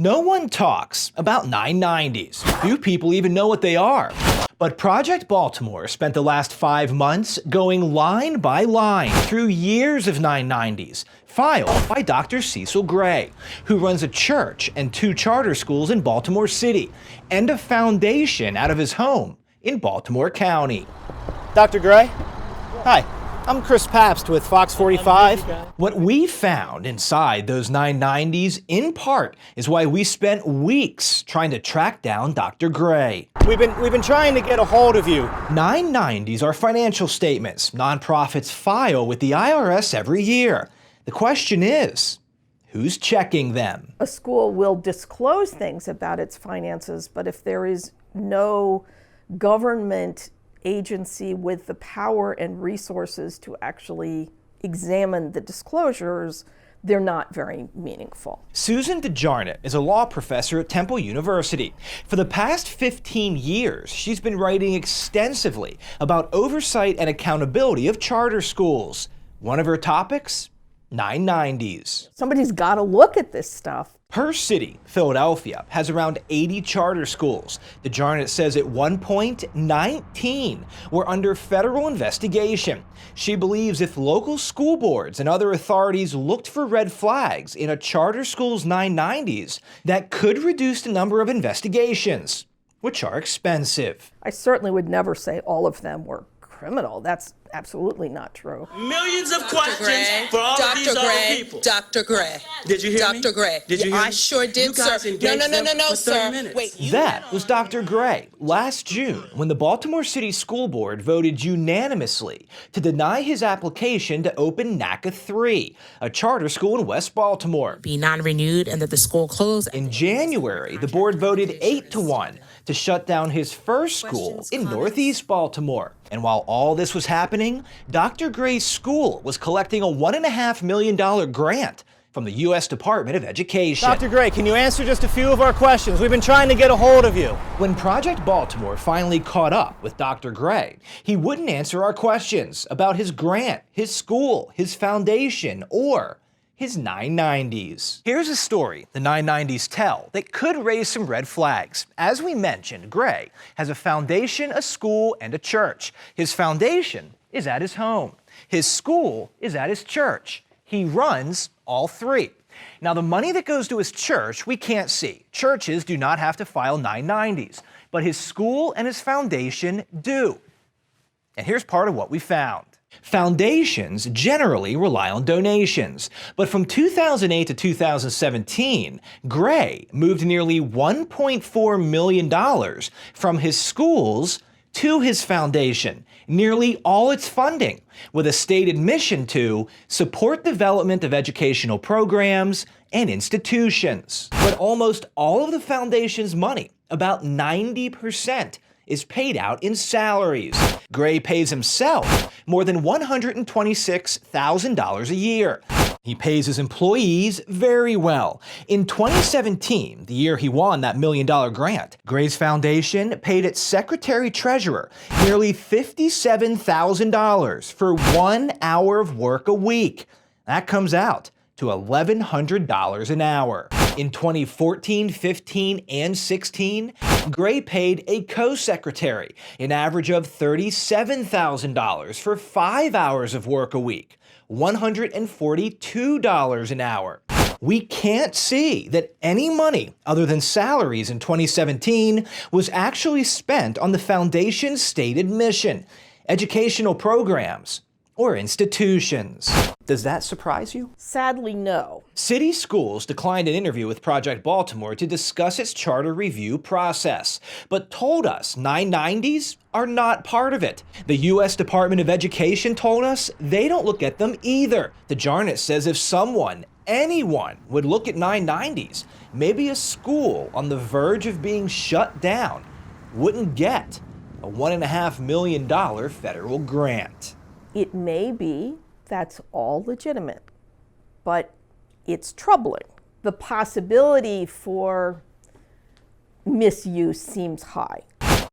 No one talks about 990s. Few people even know what they are. But Project Baltimore spent the last 5 months going line by line through years of 990s, filed by Dr. Cecil Gray, who runs a church and 2 charter schools in Baltimore City, and a foundation out of his home in Baltimore County. Dr. Gray? Hi, I'm Chris Pabst with Fox 45. What we found inside those 990s, in part, is why we spent weeks trying to track down Dr. Gray. We've been trying to get a hold of you. 990s are financial statements nonprofits file with the IRS every year. The question is, who's checking them? A school will disclose things about its finances, but if there is no government agency with the power and resources to actually examine the disclosures, they're not very meaningful. Susan DeJarnett is a law professor at Temple University. For the past 15 years, she's been writing extensively about oversight and accountability of charter schools. One of her topics? 990s. Somebody's got to look at this stuff. Her city, Philadelphia, has around 80 charter schools. DeJarnett says at one point, 19 were under federal investigation. She believes if local school boards and other authorities looked for red flags in a charter school's 990s, that could reduce the number of investigations, which are expensive. I certainly would never say all of them were criminal. That's absolutely not true. Millions of questions for all of these other people. Dr. Gray. Did you hear me? Dr. Gray. Did you hear me? I sure did, you guys sir. engaged No, for 30 sir. minutes. Wait, That was Dr. Gray last June when the Baltimore City School Board voted unanimously to deny his application to open NACA 3, a charter school in West Baltimore. be non-renewed and that the school close. In January, the board voted 8-1 to shut down his first school in Northeast Baltimore. And while all this was happening, Dr. Gray's school was collecting a $1.5 million grant from the U.S. Department of Education. Dr. Gray, can you answer just a few of our questions? We've been trying to get a hold of you. When Project Baltimore finally caught up with Dr. Gray, he wouldn't answer our questions about his grant, his school, his foundation, or his 990s. Here's a story the 990s tell that could raise some red flags. As we mentioned, Gray has a foundation, a school, and a church. His foundation is at his home. His school is at his church. He runs all 3. Now, the money that goes to his church, we can't see. Churches do not have to file 990s, but his school and his foundation do. And here's part of what we found. Foundations generally rely on donations, but from 2008 to 2017, Gray moved nearly $1.4 million from his schools to his foundation, nearly all its funding, with a stated mission to support development of educational programs and institutions. But almost all of the foundation's money, about 90%, is paid out in salaries. Gray pays himself more than $126,000 a year. He pays his employees very well. In 2017, the year he won that $1 million grant, Gray's foundation paid its secretary-treasurer nearly $57,000 for 1 hour of work a week. That comes out to $1,100 an hour. In 2014, 15, and 16, Gray paid a co-secretary an average of $37,000 for 5 hours of work a week, $142 an hour. We can't see that any money other than salaries in 2017 was actually spent on the foundation's stated mission, educational programs, or institutions. Does that surprise you? Sadly, no. City Schools declined an interview with Project Baltimore to discuss its charter review process, but told us 990s are not part of it. The U.S. Department of Education told us they don't look at them either. DeJarnett says if anyone would look at 990s, maybe a school on the verge of being shut down wouldn't get a $1.5 million federal grant. It may be that's all legitimate, but it's troubling. The possibility for misuse seems high.